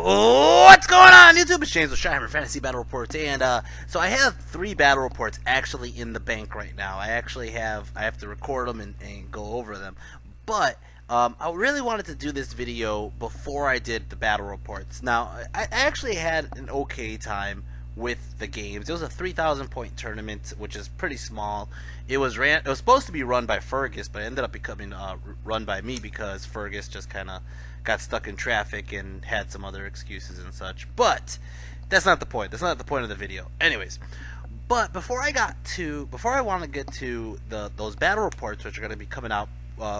What's going on, YouTube? It's James with ChiHammer Fantasy Battle Reports, and so I have 3 battle reports actually in the bank right now. I have to record them and go over them, but I really wanted to do this video before I did the battle reports. Now, I actually had an okay time with the games. It was a 3,000 point tournament, which is pretty small. It was supposed to be run by Fergus, but it ended up becoming run by me because Fergus just kind of got stuck in traffic and had some other excuses and such. But that's not the point. That's not the point of the video. Anyways, but before I want to get to those battle reports, which are going to be coming out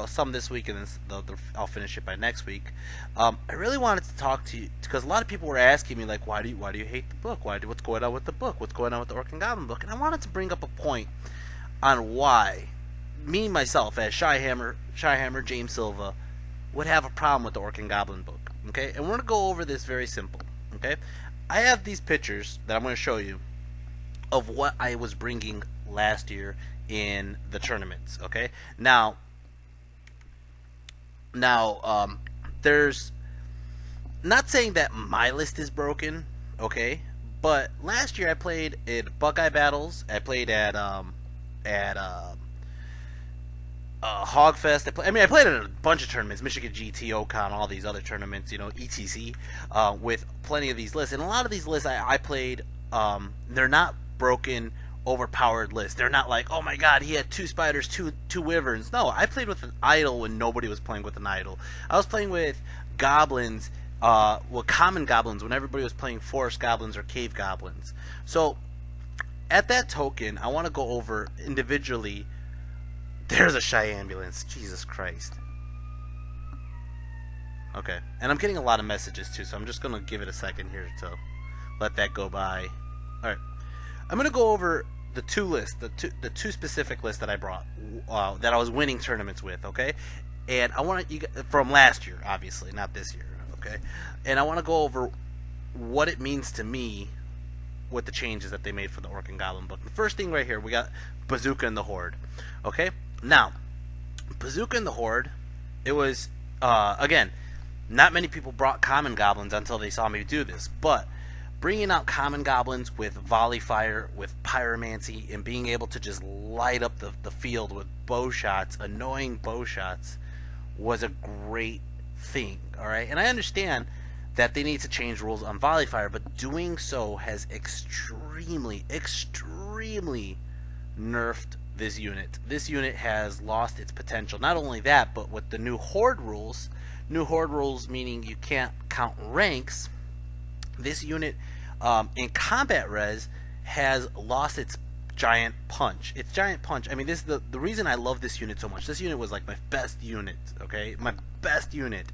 some this week, and then I'll finish it by next week. I really wanted to talk to you because a lot of people were asking me, like, why do you hate the book? What's going on with the book? What's going on with the Orc and Goblin book? And I wanted to bring up a point on why me myself as ChiHammer James Silva would have a problem with the Orc and Goblin book. Okay, and we're gonna go over this very simple. Okay, I have these pictures that I'm going to show you of what I was bringing last year in the tournaments. Okay, now there's not saying that my list is broken, okay, but last year I played at Buckeye Battles. I played at Hogfest. I played at a bunch of tournaments, Michigan GT, Ocon, all these other tournaments, you know, etc. With plenty of these lists, and a lot of these lists I played. They're not broken, overpowered lists. They're not like, oh my god, he had 2 spiders, two wyverns. No, I played with an idol when nobody was playing with an idol. I was playing with goblins, common goblins when everybody was playing forest goblins or cave goblins. So at that token, I want to go over individually. There's a Shy ambulance. Jesus Christ. Okay, and I'm getting a lot of messages too, so I'm just gonna give it a second here to let that go by. All right, I'm gonna go over the 2 lists, the two specific lists that I brought, that I was winning tournaments with, okay? And I want you from last year, obviously, not this year, okay? And I want to go over what it means to me with the changes that they made for the Orc and Goblin book. The first thing right here, we got Bazooka and the Horde, okay? Now, Bazooka and the Horde, it was, again, not many people brought common goblins until they saw me do this, but bringing out common goblins with volley fire, with pyromancy, and being able to just light up the field with bow shots, annoying bow shots, was a great thing, alright? And I understand that they need to change rules on volley fire, but doing so has extremely nerfed this unit. This unit has lost its potential. Not only that, but with the new Horde rules meaning you can't count ranks, this unit in combat res has lost its giant punch. Its giant punch. I mean, this is the reason I love this unit so much. This unit was like my best unit, okay? My best unit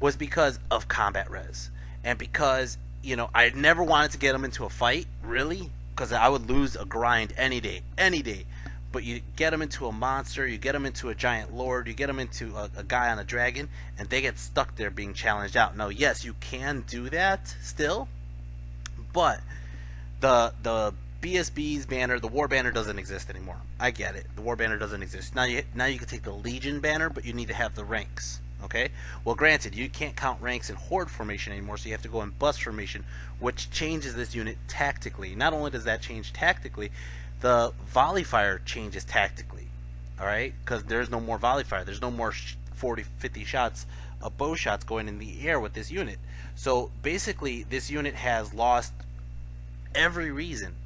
was because of combat res. And because, you know, I never wanted to get him into a fight, really, because I would lose a grind any day. But you get him into a monster, you get him into a giant lord, you get him into a guy on a dragon, and they get stuck there being challenged out. Now, yes, you can do that still, but the BSB's banner, the War banner, doesn't exist anymore. I get it. The War banner doesn't exist. Now you can take the Legion banner, but you need to have the ranks. Okay? Well, granted, you can't count ranks in Horde formation anymore, so you have to go in Bust formation, which changes this unit tactically. Not only does that change tactically, the volley fire changes tactically. Alright? Because there's no more volley fire. There's no more 40, 50 shots of bow shots going in the air with this unit. So basically, this unit has lost every reason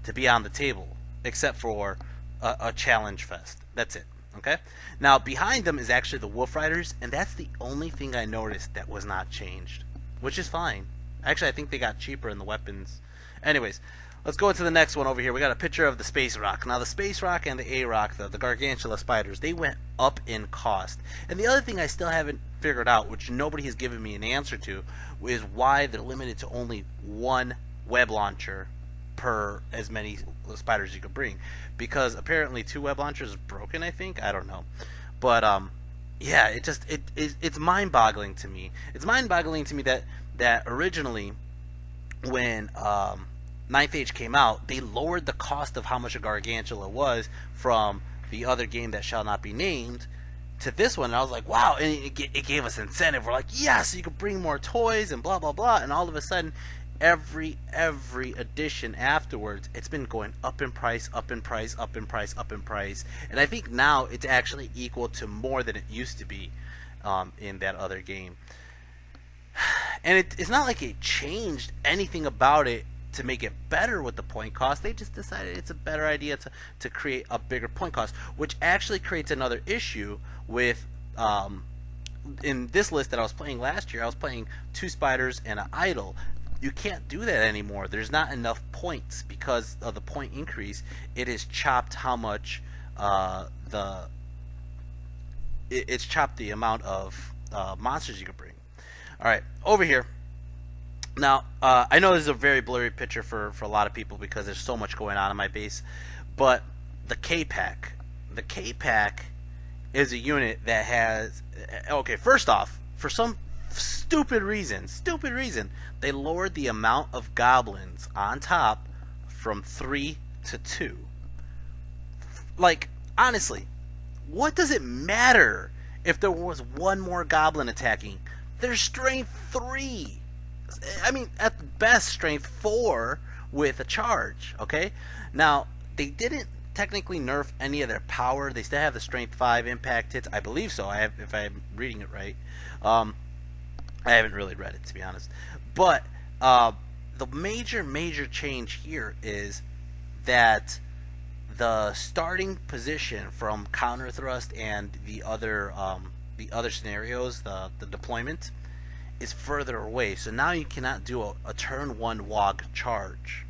to be on the table, except for a challenge fest. That's it. Okay? Now, behind them is actually the Wolf Riders, and that's the only thing I noticed that was not changed, which is fine. Actually, I think they got cheaper in the weapons. Anyways, let's go into the next one over here. We got a picture of the Space Rock. Now, the Space Rock and the A-Rock, the Gargantula spiders, they went up in cost. And the other thing I still haven't figured out, which nobody has given me an answer to, is why they're limited to only 1 web launcher per as many spiders you could bring, because apparently 2 web launchers is broken, I think. I don't know, but yeah, it's mind-boggling to me. It's mind-boggling to me that originally when 9th Age came out, they lowered the cost of how much a Gargantula was from the other game that shall not be named to this one, and I was like, wow, and it gave us incentive. We're like, yes, you can bring more toys and blah blah blah, and all of a sudden, every edition afterwards, it's been going up in price, up in price, up in price, up in price, and I think now it's actually equal to more than it used to be in that other game. And it's not like it changed anything about it to make it better with the point cost. They just decided it's a better idea to create a bigger point cost, which actually creates another issue with in this list that I was playing last year. I was playing 2 spiders and an idol. You can't do that anymore. There's not enough points because of the point increase. It is chopped how much it's chopped the amount of monsters you can bring. All right, over here. Now, I know this is a very blurry picture for a lot of people because there's so much going on in my base, but the K-Pack. The K-Pack is a unit that has... Okay, first off, for some stupid reason, they lowered the amount of goblins on top from 3 to 2. Like, honestly, what does it matter if there was one more goblin attacking? There's strength 3. I mean, at best, strength 4 with a charge, okay? Now, they didn't technically nerf any of their power. They still have the strength 5 impact hits. I believe so, if I'm reading it right. I haven't really read it, to be honest. But the major change here is that the starting position from counter thrust and the other scenarios, the deployment, is further away. So now you cannot do a turn 1 WOG charge.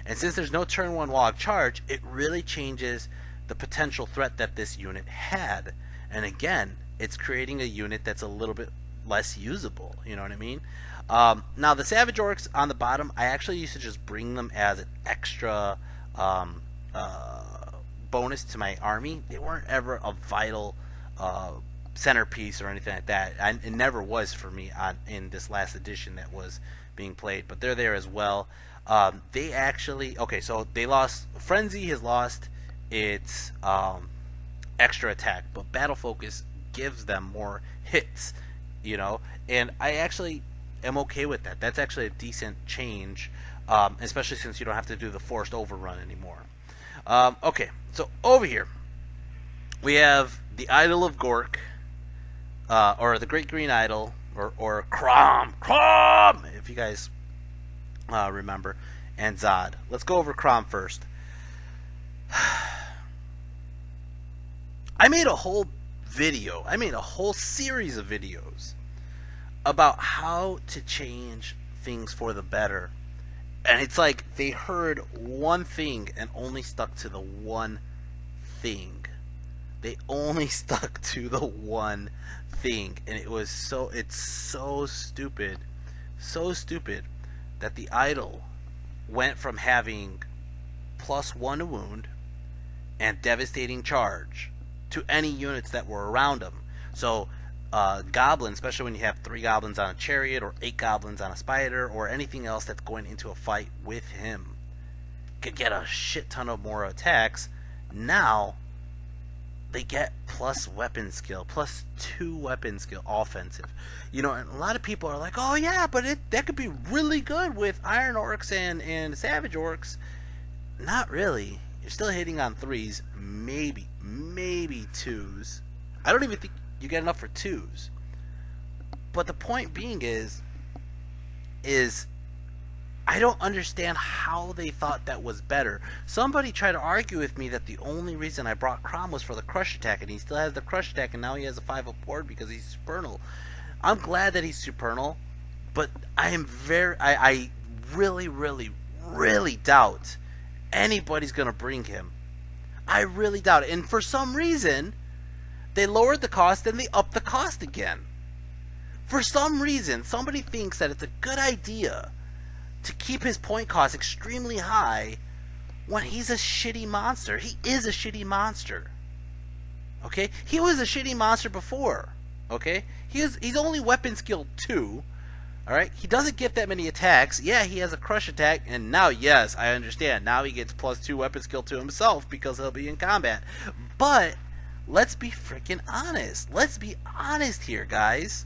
And since there's no turn 1 WOG charge, it really changes the potential threat that this unit had. And again, it's creating a unit that's a little bit less usable. You know what I mean? Now the Savage Orcs on the bottom, I actually used to just bring them as an extra bonus to my army. They weren't ever a vital centerpiece or anything like that. It never was for me in this last edition that was being played, but they're there as well. They actually, okay, so they lost, Frenzy has lost its extra attack, but Battle Focus gives them more hits, you know, and I actually am okay with that. That's actually a decent change, especially since you don't have to do the forced overrun anymore. Okay, so over here we have the Idol of Gork, or the Great Green Idol, or Crom, if you guys remember, and Zod. Let's go over Crom first. I made a whole video, I made a whole series of videos about how to change things for the better. And it's like they heard one thing and only stuck to the one thing. They only stuck to the one thing, and it's so stupid that the idol went from having +1 to wound and devastating charge to any units that were around him. So goblins, especially when you have 3 goblins on a chariot or 8 goblins on a spider or anything else that's going into a fight with him, could get a shit ton of more attacks. Now they get plus weapon skill, +2 weapon skill, offensive. You know, and a lot of people are like, oh yeah, but that could be really good with Iron Orcs and Savage Orcs. Not really. You're still hitting on 3s, maybe 2s. I don't even think you get enough for 2s. But the point being is I don't understand how they thought that was better. Somebody tried to argue with me that the only reason I brought Crom was for the crush attack, and he still has the crush attack, and now he has a 5-up board because he's supernal. I'm glad that he's supernal, but I really doubt anybody's gonna bring him. I really doubt it. And for some reason, they lowered the cost and they upped the cost again. For some reason, somebody thinks that it's a good idea to keep his point cost extremely high when he's a shitty monster. He is a shitty monster. Okay? He was a shitty monster before. Okay? He's only weapon skill 2. Alright? He doesn't get that many attacks. Yeah, he has a crush attack, and now, yes, I understand. Now he gets +2 weapon skill to himself because he'll be in combat. But let's be freaking honest. Let's be honest here, guys.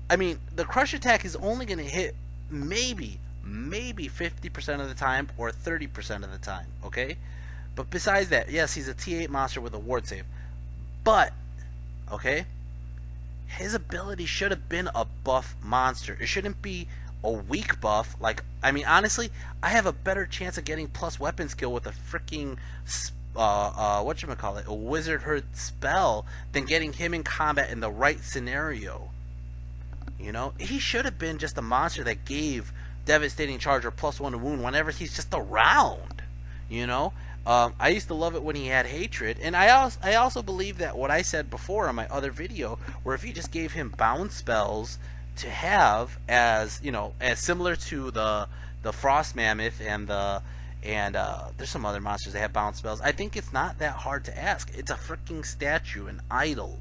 I mean, the crush attack is only going to hit maybe 50% of the time or 30% of the time, okay? But besides that, yes, he's a T8 monster with a ward save. But, okay, his ability should have been a buff monster. It shouldn't be a weak buff. Like, I mean, honestly, I have a better chance of getting plus weapon skill with a freaking whatchamacallit, a wizard herd spell than getting him in combat in the right scenario. You know, he should have been just a monster that gave devastating charge or +1 to wound whenever he's just around. You know, I used to love it when he had hatred, and I also believe that what I said before on my other video, where if you just gave him bound spells to have as, you know, as similar to the frost mammoth and there's some other monsters that have bound spells. I think it's not that hard to ask. It's a freaking statue, an idol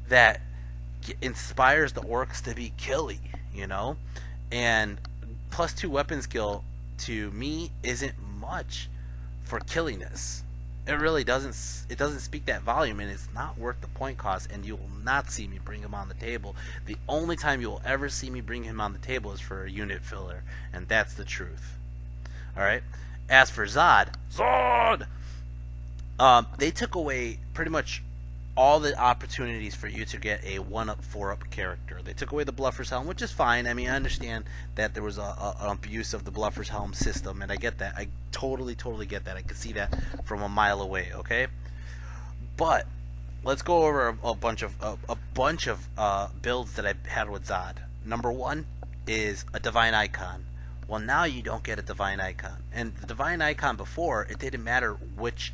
that inspires the orcs to be killy, you know, and +2 weapon skill to me isn't much for killiness. It really doesn't. It doesn't speak that volume, and it's not worth the point cost. And you will not see me bring him on the table. The only time you will ever see me bring him on the table is for a unit filler, and that's the truth. All right. As for Zod, they took away pretty much all the opportunities for you to get a 1-up, 4-up character. They took away the Bluffer's Helm, which is fine. I mean, I understand that there was an abuse of the Bluffer's Helm system, and I get that. I totally get that. I can see that from a mile away, okay? But let's go over a bunch of builds that I had with Zod. Number 1 is a Divine Icon. Well, now you don't get a Divine Icon. And the Divine Icon before, it didn't matter which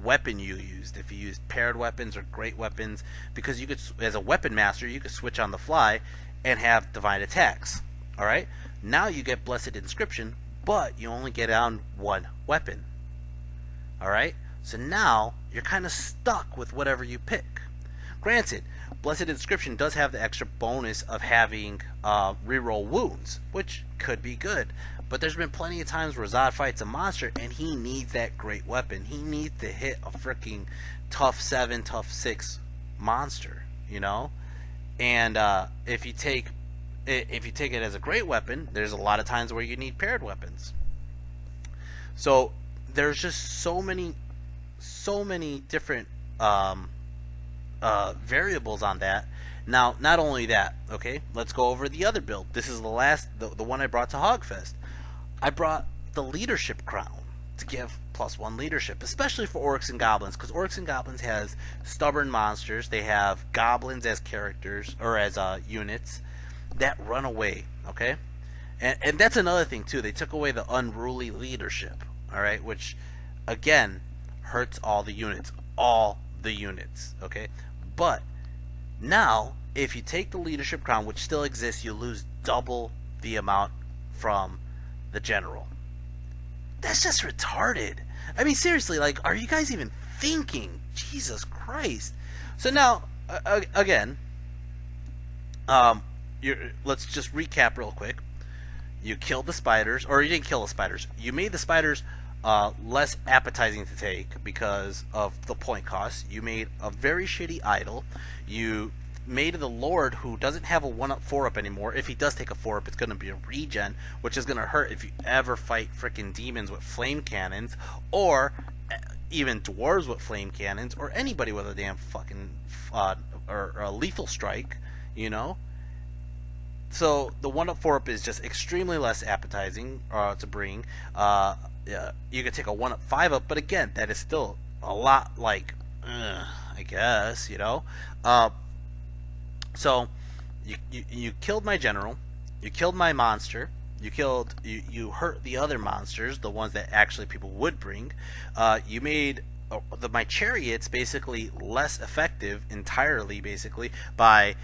weapon you used, if you used paired weapons or great weapons, because you could, as a weapon master, you could switch on the fly and have divine attacks. All right, now you get Blessed Inscription, but you only get on one weapon. All right, so now you're kind of stuck with whatever you pick. Granted, Blessed Inscription does have the extra bonus of having reroll wounds, which could be good. But there's been plenty of times where Zod fights a monster and he needs that great weapon. He needs to hit a freaking tough 7, tough 6 monster, you know? And if you take it as a great weapon, there's a lot of times where you need paired weapons. So there's just so many different variables on that. Now, not only that, okay, let's go over the other build. This is the one I brought to Hogfest. I brought the Leadership Crown to give +1 leadership, especially for Orcs and Goblins, because Orcs and Goblins has stubborn monsters. They have goblins as characters, or as units, that run away, okay? And that's another thing, too. They took away the unruly leadership, all right, which, again, hurts all the units, okay? But now, if you take the Leadership Crown, which still exists, you lose double the amount from the general. That's just retarded. I mean, seriously, like, are you guys even thinking? Jesus Christ. So now, again, let's just recap real quick. You killed the spiders, or you didn't kill the spiders. You made the spiders less appetizing to take because of the point cost. You made a very shitty idol. You made the Lord, who doesn't have a 1-up, 4-up anymore. If he does take a 4-up, it's going to be a regen, which is going to hurt if you ever fight freaking demons with flame cannons, or even dwarves with flame cannons, or anybody with a damn fucking or a lethal strike, you know. So the 1-up, 4-up is just extremely less appetizing to bring. You could take a 1-up, 5-up, but again, that is still a lot like, I guess, you know. So you killed my general, you killed my monster, you hurt the other monsters, the ones that actually people would bring. You made my chariots basically less effective entirely, basically, by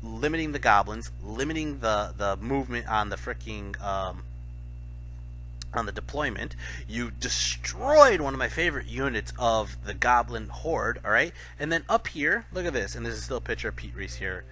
limiting the goblins, limiting the movement on the freaking on the deployment. You destroyed one of my favorite units of the Goblin Horde, alright? And then up here, look at this, and this is still a picture of Pete Reese here.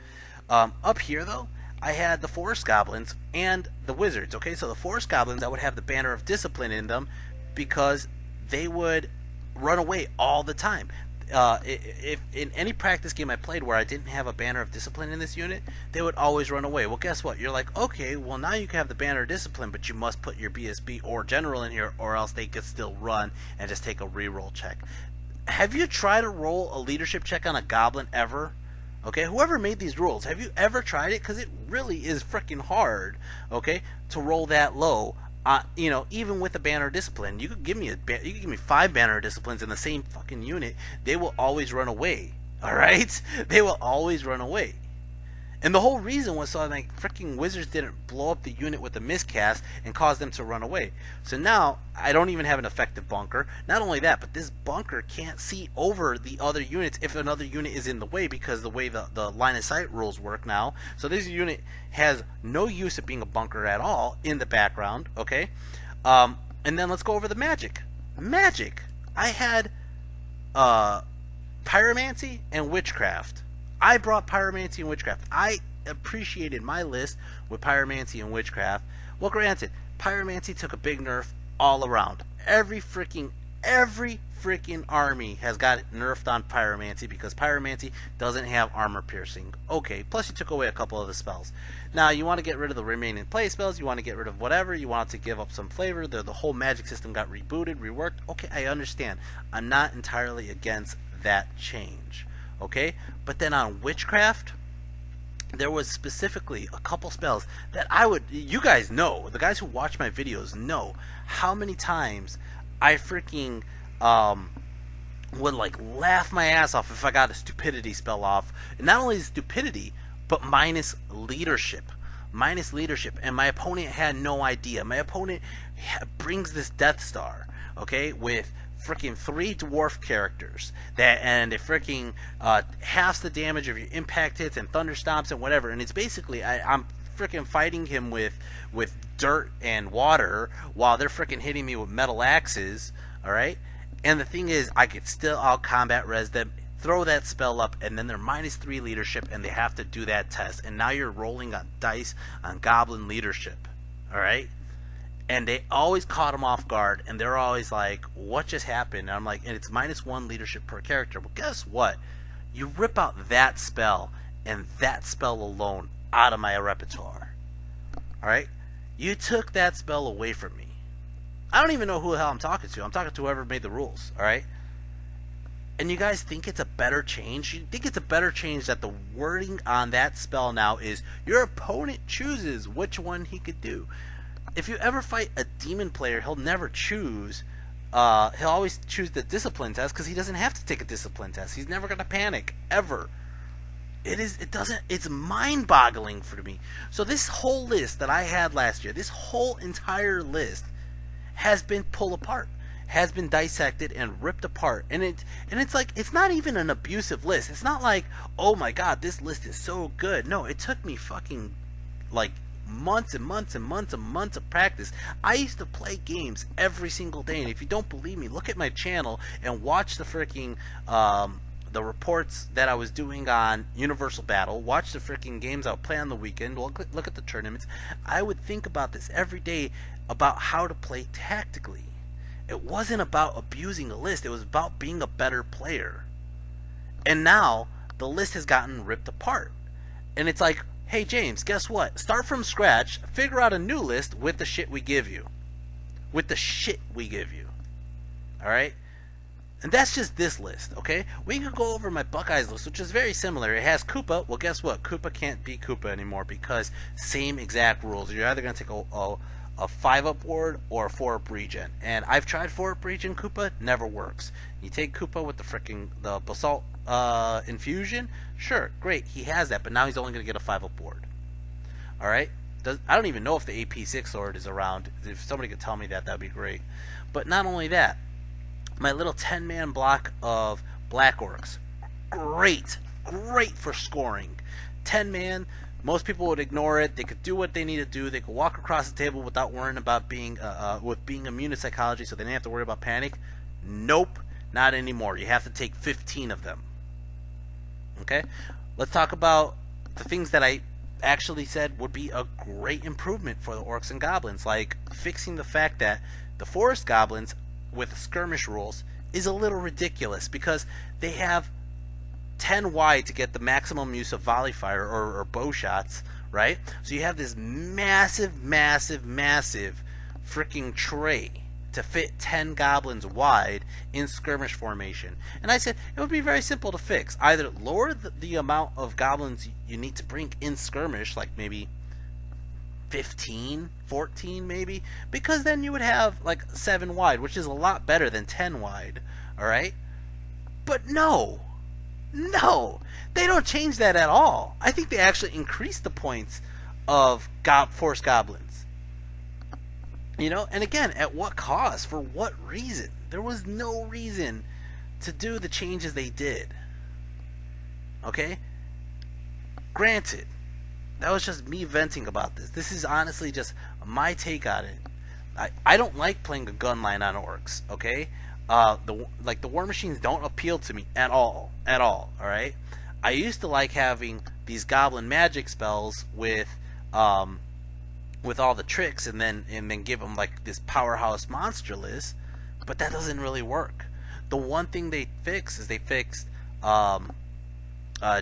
Up here, though, I had the Forest Goblins and the Wizards, okay? So the Forest Goblins, I would have the Banner of Discipline in them because they would run away all the time. If in any practice game I played where I didn't have a banner of discipline in this unit, they would always run away. Well, guess what? You're like, okay, well now you can have the banner of discipline, but you must put your BSB or general in here, or else they could still run and just take a reroll check. Have you tried to roll a leadership check on a goblin ever? Okay, whoever made these rules, have you ever tried it? Because it really is freaking hard, okay, to roll that low. Even with a banner discipline, you could give me 5 banner disciplines in the same fucking unit. They will always run away. All right, they will always run away. And the whole reason was so like freaking wizards didn't blow up the unit with a miscast and cause them to run away. So now I don't even have an effective bunker. Not only that, but this bunker can't see over the other units if another unit is in the way, because the way the line of sight rules work now. So this unit has no use of being a bunker at all in the background. Okay, and then let's go over the magic. Magic. I had pyromancy and witchcraft. I brought pyromancy and witchcraft. I appreciated my list with pyromancy and witchcraft. Well, granted, pyromancy took a big nerf all around. Every freaking army has got nerfed on pyromancy because pyromancy doesn't have armor piercing. Okay, plus you took away a couple of the spells. Now you want to get rid of the remaining play spells, you want to get rid of whatever, you want to give up some flavor. The whole magic system got rebooted, reworked. Okay, I understand. I'm not entirely against that change. Okay, but then on witchcraft, there was specifically a couple spells that you guys know, the guys who watch my videos know how many times I freaking would like laugh my ass off if I got a stupidity spell off. And not only stupidity, but minus leadership. And my opponent had no idea. My opponent brings this Death Star, okay, with freaking 3 dwarf characters and it freaking halves the damage of your impact hits and thunder stomps and whatever, and it's basically I'm freaking fighting him with dirt and water while they're freaking hitting me with metal axes. All right, and the thing is, I could still out combat res them, throw that spell up, and then they're -3 leadership and they have to do that test, and now you're rolling on dice on goblin leadership. All right. And they always caught him off guard, and they're always like, what just happened? And I'm like, and it's -1 leadership per character. Well, guess what? You rip out that spell, and that spell alone, out of my repertoire. Alright? You took that spell away from me. I don't even know who the hell I'm talking to. I'm talking to whoever made the rules. Alright? And you guys think it's a better change? You think it's a better change that the wording on that spell now is your opponent chooses which one he could do. If you ever fight a demon player, he'll never choose. He'll always choose the discipline test because he doesn't have to take a discipline test. He's never gonna panic ever. It's mind-boggling for me. So this whole list that I had last year, this whole entire list, has been pulled apart, has been dissected and ripped apart, and it's like, it's not even an abusive list. It's not like, oh my god, this list is so good. No, it took me fucking like months and months and months and months of practice. I used to play games every single day, and if you don't believe me, look at my channel and watch the freaking the reports that I was doing on Universal Battle. Watch the freaking games I would play on the weekend. Look at the tournaments. I would think about this every day, about how to play tactically. It wasn't about abusing a list. It was about being a better player. And now the list has gotten ripped apart, and it's like, hey James, guess what? Start from scratch, figure out a new list with the shit we give you. Alright? And that's just this list, okay? We could go over my Buckeyes list, which is very similar. It has Koopa. Well, guess what? Koopa can't be Koopa anymore because same exact rules. You're either going to take a 5-up ward or a 4-up regen. And I've tried 4-up regen Koopa, never works. You take Koopa with the Basalt infusion, sure, great, he has that, but now he's only going to get a 5-up ward. Alright? I don't even know if the AP6 sword is around. If somebody could tell me that, that would be great. But not only that, my little 10-man block of Black Orcs, great for scoring. 10-man, most people would ignore it. They could do what they need to do. They could walk across the table without worrying about being immune to psychology, so they didn't have to worry about panic. Nope, not anymore. You have to take 15 of them. Okay, let's talk about the things that I actually said would be a great improvement for the Orcs and Goblins, like fixing the fact that the Forest Goblins with skirmish rules is a little ridiculous because they have 10 wide to get the maximum use of volley fire or bow shots, right? So you have this massive freaking tray to fit 10 goblins wide in skirmish formation. And I said it would be very simple to fix. Either lower the amount of goblins you need to bring in skirmish, like maybe 15, 14 maybe, because then you would have like 7 wide, which is a lot better than 10 wide, alright? But no, they don't change that at all. I think they actually increase the points of force goblins. You know, and again, at what cost? For what reason? There was no reason to do the changes they did. Okay? Granted, that was just me venting about this. This is honestly just my take on it. I don't like playing a gun line on orcs, okay? The war machines don't appeal to me at all, alright? I used to like having these goblin magic spells with all the tricks and then give them like this powerhouse monster list, but that doesn't really work. The one thing they fix is they fixed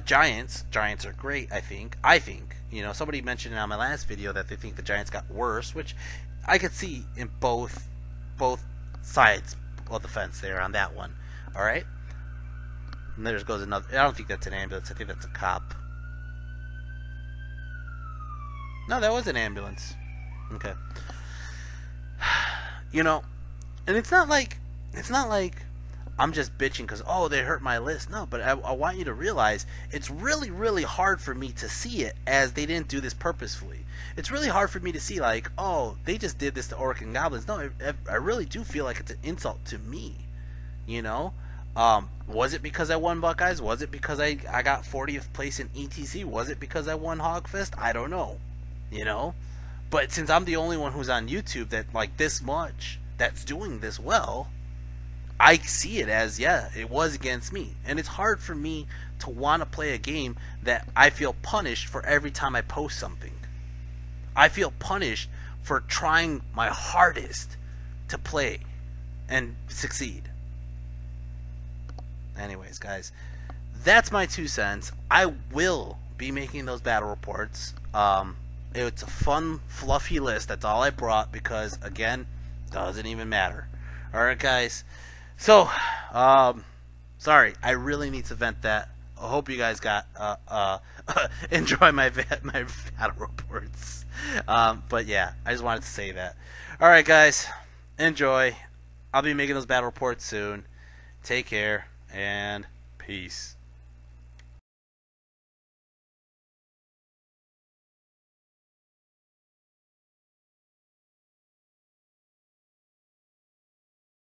giants. Giants are great, I think. You know, somebody mentioned on my last video that they think the giants got worse, which I could see in both sides of the fence there on that one. Alright? And there goes another. I don't think that's an ambulance. I think that's a cop. No, that was an ambulance. Okay. You know, and it's not like I'm just bitching because, oh, they hurt my list. No, but I want you to realize it's really hard for me to see it as they didn't do this purposefully. It's really hard for me to see like, oh, they just did this to Orc and Goblins. No, I really do feel like it's an insult to me. You know? Was it because I won Buckeyes? Was it because I got 40th place in ETC? Was it because I won Hogfest? I don't know. You know? But since I'm the only one who's on YouTube that like this much, that's doing this well, I see it as, yeah, it was against me. And it's hard for me to want to play a game that I feel punished for every time I post something. I feel punished for trying my hardest to play and succeed. Anyways, guys, that's my 2 cents. I will be making those battle reports. It's a fun, fluffy list. That's all I brought because, again, doesn't even matter. Alright, guys. So, sorry, I really need to vent that. I hope you guys got enjoy my battle reports. But yeah, I just wanted to say that. All right, guys, enjoy. I'll be making those battle reports soon. Take care and peace.